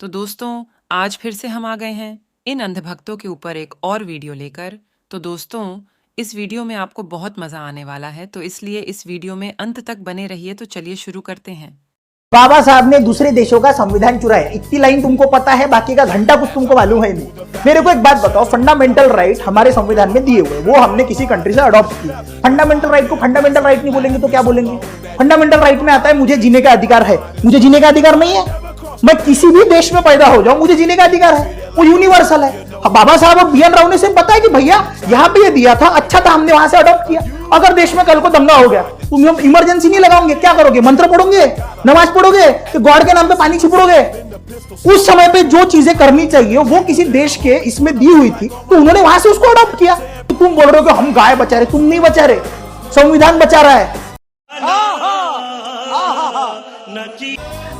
तो दोस्तों आज फिर से हम आ गए हैं इन अंधभक्तों के ऊपर एक और वीडियो लेकर। तो दोस्तों इस वीडियो में आपको बहुत मजा आने वाला है, तो इसलिए इस वीडियो में अंत तक बने रहिए। तो चलिए शुरू करते हैं। बाबा साहब ने दूसरे देशों का संविधान चुराया, इतनी लाइन तुमको पता है, बाकी का घंटा कुछ तुमको मालूम है नहीं। मेरे को एक बात बताओ, फंडामेंटल राइट हमारे संविधान में दिए हुए, वो हमने किसी कंट्री से अडॉप्ट किया। फंडामेंटल राइट को फंडामेंटल राइट नहीं बोलेंगे तो क्या बोलेंगे? फंडामेंटल राइट में आता है मुझे जीने का अधिकार है। मुझे जीने का अधिकार नहीं है? मैं किसी भी देश में पैदा हो जाऊं, मुझे जीने का अधिकार है, वो यूनिवर्सल है। बाबा साहब और बी एन राव ने से पता है कि भैया यहाँ पे ये दिया था, अच्छा था, हमने वहां से अडॉप्ट किया। अगर देश में कल को दंगा हो गया, तुम इमरजेंसी नहीं लगाओगे, क्या करोगे? मंत्र पढ़ोगे, नमाज पढ़ोगे, तो गॉड के नाम पे पानी छिपड़ोगे? उस समय पे जो चीजें करनी चाहिए वो किसी देश के इसमें दी हुई थी, तो उन्होंने वहां से उसको अडॉप्ट किया। तो तुम बोल रहे हो कि हम गाय बचा रहे, तुम नहीं बचा रहे, संविधान बचा रहा है।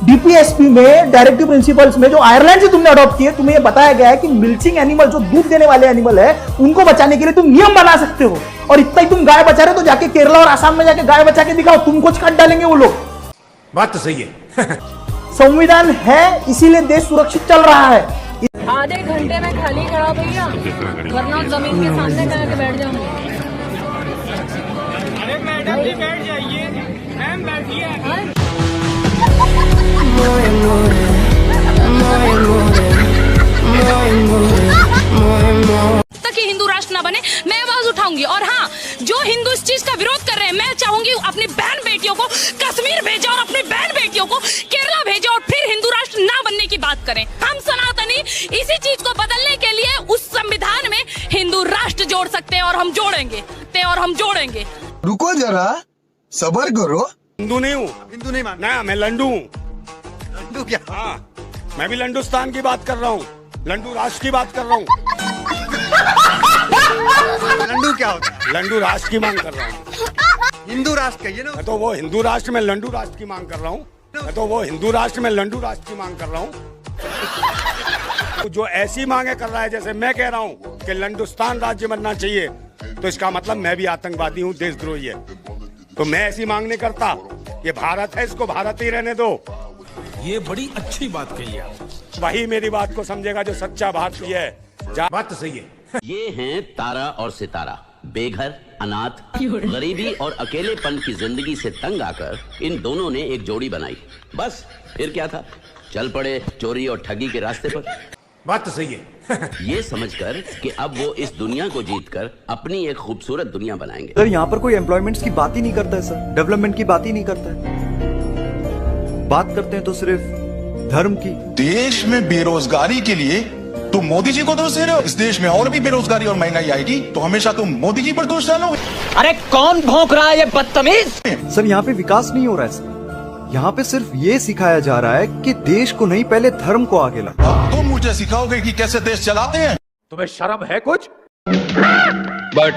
डीपीएसपी में डायरेक्टिव प्रिंसिपल्स में जो आयरलैंड से तुमने अडॉप्ट किए, तुम्हें यह बताया गया है कि मिल्चिंग एनिमल, जो दूध देने वाले एनिमल है, उनको बचाने के लिए तुम नियम बना सकते हो। और इतना ही तुम गाय बचा रहे हो, तो जाके केरला और आसाम में जाके गाय बचा के दिखाओ, तुमको काट डालेंगे वो लोग। बात तो सही है। संविधान है, इसीलिए देश सुरक्षित चल रहा है। आधे घंटे में खाली खड़ा भैया, वरना जमीन के सामने जाके बैठ जाऊंगी। अरे मैडम जी बैठ जाइए, मैम बैठिए। तक हिंदू राष्ट्र ना बने, मैं आवाज उठाऊंगी। और हाँ, जो हिंदू इस चीज का विरोध कर रहे हैं, मैं चाहूंगी अपनी बहन बेटियों को कश्मीर भेजे और अपनी बहन बेटियों को केरला भेजे और फिर हिंदू राष्ट्र ना बनने की बात करें। हम सनातनी इसी चीज को बदलने के लिए उस संविधान में हिंदू राष्ट्र जोड़ सकते हैं और हम जोड़ेंगे। रुको जरा, सबर करो। हिंदू नहीं हूँ, हिंदू नहीं मानते? ना मैं लंडू हूँ। लंडू क्या? हाँ, मैं भी लंडुस्तान की बात कर रहा हूँ, लंडू राष्ट्र की बात कर रहा हूँ। लंडू क्या होता है? लंडू राष्ट्र की मांग कर रहा हूँ। हिंदू राष्ट्र कहिए ना। मैं तो वो हिंदू राष्ट्र में लंडू राष्ट्र की मांग कर रहा हूँ। मैं तो वो हिंदू राष्ट्र में लंडू राष्ट्र की मांग कर रहा हूँ। जो ऐसी मांगे कर रहा है, जैसे मैं कह रहा हूँ कि लंडुस्तान राज्य बनना चाहिए, तो इसका मतलब मैं भी आतंकवादी हूँ, देशद्रोही है। तो मैं ऐसी मांग नहीं करता। ये भारत है, इसको भारत ही रहने दो। ये बड़ी अच्छी बात कही है। वही मेरी बात को समझेगा जो सच्चा भारतीय है। बात तो सही है। ये हैं तारा और सितारा, बेघर, अनाथ, गरीबी और अकेलेपन की जिंदगी से तंग आकर इन दोनों ने एक जोड़ी बनाई। बस फिर क्या था, चल पड़े चोरी और ठगी के रास्ते पर। बात तो सही है। ये समझकर कि अब वो इस दुनिया को जीतकर अपनी एक खूबसूरत दुनिया बनाएंगे। सर यहाँ पर कोई एम्प्लॉयमेंट्स की बात ही नहीं करता है सर, डेवलपमेंट की बात ही नहीं करता है। बात करते हैं तो सिर्फ धर्म की। देश में बेरोजगारी के लिए तुम मोदी जी को दोष दे रहे हो। इस देश में और भी बेरोजगारी और महंगाई आएगी तो हमेशा तुम मोदी जी पर दोष डालोगे। अरे कौन भौंक रहा है ये बदतमीज? सर यहाँ पे विकास नहीं हो रहा है सर, यहाँ पे सिर्फ ये सिखाया जा रहा है कि देश को नहीं, पहले धर्म को आगे ला। तुम मुझे सिखाओगे कि कैसे देश चलाते हैं? तुम्हें शर्म है कुछ? But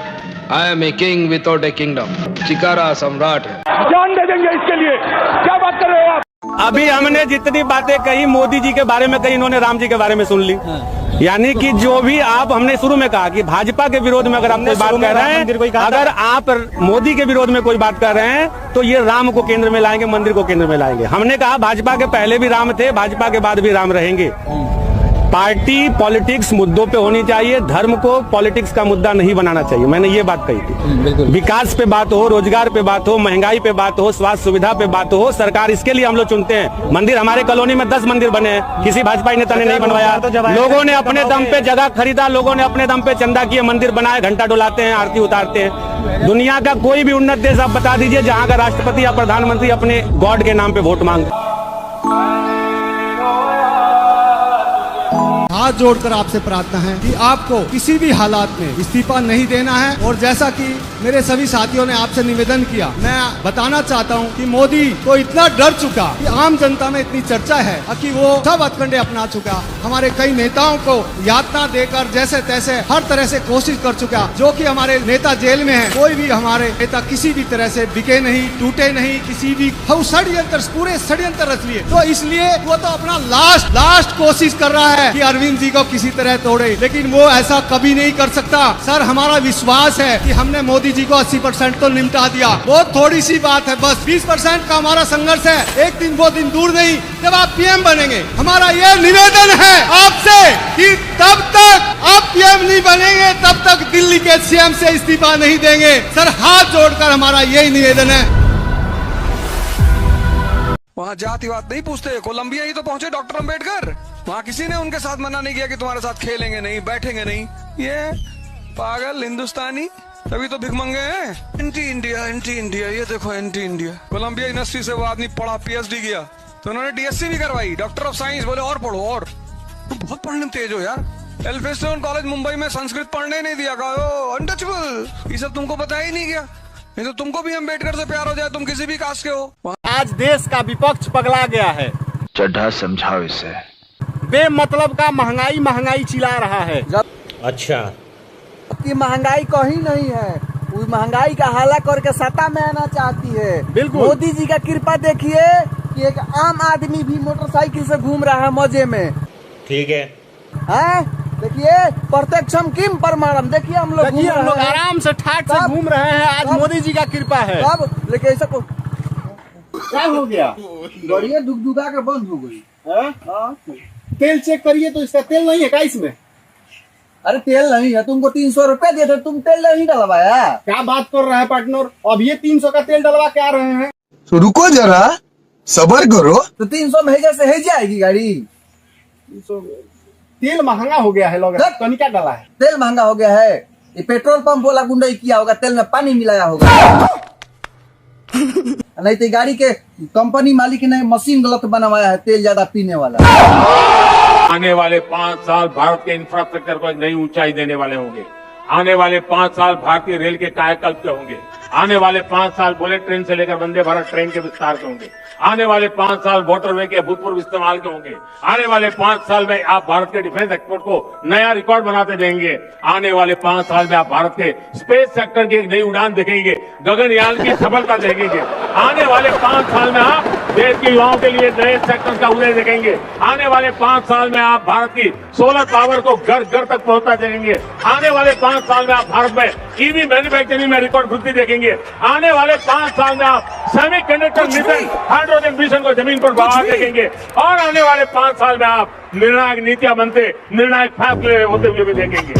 I am a king without a kingdom. Chikara सम्राट है। जान दे देंगे इसके लिए, क्या बात कर रहे हो आप? अभी हमने जितनी बातें कही मोदी जी के बारे में कही, इन्होंने राम जी के बारे में सुन ली। यानी कि जो भी आप, हमने शुरू में कहा कि भाजपा के विरोध में अगर आप कोई बात कर रहे हैं, अगर आप मोदी के विरोध में कोई बात कर रहे हैं, तो ये राम को केंद्र में लाएंगे, मंदिर को केंद्र में लाएंगे। हमने कहा भाजपा के पहले भी राम थे, भाजपा के बाद भी राम रहेंगे। पार्टी पॉलिटिक्स मुद्दों पे होनी चाहिए, धर्म को पॉलिटिक्स का मुद्दा नहीं बनाना चाहिए। मैंने ये बात कही थी। विकास पे बात हो, रोजगार पे बात हो, महंगाई पे बात हो, स्वास्थ्य सुविधा पे बात हो, सरकार इसके लिए हम लोग चुनते हैं। मंदिर हमारे कॉलोनी में 10 मंदिर बने हैं, किसी भाजपा नेता ने नहीं बनवाया। लोगों ने अपने दम पे जगह खरीदा, लोगों ने अपने दम पे चंदा किए, मंदिर बनाए, घंटा डुलाते हैं, आरती उतारते हैं। दुनिया का कोई भी उन्नत देश आप बता दीजिए जहाँ का राष्ट्रपति या प्रधानमंत्री अपने गॉड के नाम पे वोट मांगते। हाथ जोड़कर आपसे प्रार्थना है कि आपको किसी भी हालात में इस्तीफा नहीं देना है। और जैसा कि मेरे सभी साथियों ने आपसे निवेदन किया, मैं बताना चाहता हूं कि मोदी को इतना डर चुका कि आम जनता में इतनी चर्चा है कि वो सब हथकंडे अपना चुका। हमारे कई नेताओं को यातना देकर जैसे तैसे हर तरह से कोशिश कर चुका, जो कि हमारे नेता जेल में है। कोई भी हमारे नेता किसी भी तरह से बिके नहीं, टूटे नहीं, किसी भी षड्यंत्र, पूरे षड्यंत्र रच लिए। तो इसलिए वो तो अपना लास्ट कोशिश कर रहा है कि अरविंद पीएम जी को किसी तरह तोड़े, लेकिन वो ऐसा कभी नहीं कर सकता। सर हमारा विश्वास है कि हमने मोदी जी को 80% तो निपटा दिया। बहुत थोड़ी सी बात है, बस 20% का हमारा संघर्ष है। एक दिन वो दिन दूर नहीं जब आप पीएम बनेंगे। हमारा ये निवेदन है आपसे कि तब तक आप पीएम नहीं बनेंगे तब तक दिल्ली के सीएम से इस्तीफा नहीं देंगे। सर हाथ जोड़कर हमारा यही निवेदन है। वहाँ जातिवाद नहीं पूछते, कोलंबिया ही तो पहुंचे डॉक्टर अंबेडकर, वहाँ किसी ने उनके साथ मना नहीं किया कि तुम्हारे साथ खेलेंगे नहीं, बैठेंगे नहीं। ये पागल हिंदुस्तानी तभी तो भिखमंगे हैं। एंटी इंडिया, ये देखो एंटी इंडिया। कोलंबिया यूनिवर्सिटी से वो आदमी पढ़ा, पीएचडी किया, तो उन्होंने डीएससी भी करवाई, डॉक्टर ऑफ साइंस। बोले और पढ़ो और, तो बहुत पढ़ने में तेज हो यार। एल्फिंस्टन कॉलेज मुंबई में संस्कृत पढ़ने नहीं दिया, कहा अनटचेबल, ये सब तुमको पता ही नहीं क्या। नहीं तो तुमको भी अम्बेडकर से प्यार हो जाए, तुम किसी भी कास्ट के हो। आज देश का विपक्ष पगला गया है। चड्ढा समझाओ इसे। बेमतलब का महंगाई चिल्ला रहा है। अच्छा कि महंगाई कहीं नहीं है, उस महंगाई का हाला करके सत्ता में आना चाहती है। बिल्कुल मोदी जी का कृपा देखिए कि एक आम आदमी भी मोटरसाइकिल से घूम रहा है मजे में। ठीक है, देखिए प्रत्यक्षम किम प्रमाणम। देखिए हम लोग आराम से ठाट से घूम रहे हैं। आज मोदी जी का कृपा है। तब लेकिन ऐसा क्या हो गया? बढ़िया दुगदुगा के बंद हो गई। तेल चेक करिए तो इसका तेल नहीं है क्या इसमें? अरे तेल नहीं है, तुमको 300 रुपए दिए थे, तुम तेल नहीं डलवाया। क्या बात कर रहे हैं पार्टनर? अब ये 300 का तेल डलवा के आ रहे हैं। तो रुको जरा, सबर करो। तो 300 भेजा से है जाएगी गाड़ी। तेल महंगा हो गया है, लोग कनिका डाला है। तेल महंगा हो गया है, ये पेट्रोल पंप वाला गुंडाई किया होगा, तेल में पानी मिलाया होगा। नहीं तो गाड़ी के कंपनी मालिक ने मशीन गलत बनवाया है, तेल ज्यादा पीने वाला। आने वाले 5 साल भारत के इंफ्रास्ट्रक्चर को एक नई ऊंचाई देने वाले होंगे। आने वाले 5 साल भारतीय रेल के कायाकल्प के होंगे। आने वाले 5 साल बुलेट ट्रेन से लेकर वंदे भारत ट्रेन के विस्तार के होंगे। आने वाले 5 साल वाटरवे के अभूतपूर्व इस्तेमाल के होंगे। आने वाले 5 साल में आप भारत के डिफेंस एक्सपोर्ट को नया रिकॉर्ड बनाते देंगे। आने वाले 5 साल में आप भारत के स्पेस सेक्टर की एक नई उड़ान देखेंगे, गगनयान की सफलता देखेंगे। आने वाले 5 साल में आप देश के युवाओं के लिए नए सेक्टर का उदय देखेंगे। आने वाले 5 साल में आप भारत की सोलर पावर को घर घर तक पहुंचा देंगे। आने वाले 5 साल में आप भारत में ईवी मैन्युफैक्चरिंग में रिकॉर्ड वृद्धि देखेंगे। आने वाले 5 साल में आप सेमीकंडक्टर मिशन, हाइड्रोजन मिशन को जमीन पर बाहर देखेंगे। और आने वाले 5 साल में आप निर्णायक नीतियां बनते, निर्णायक फैसले होते हुए भी देखेंगे।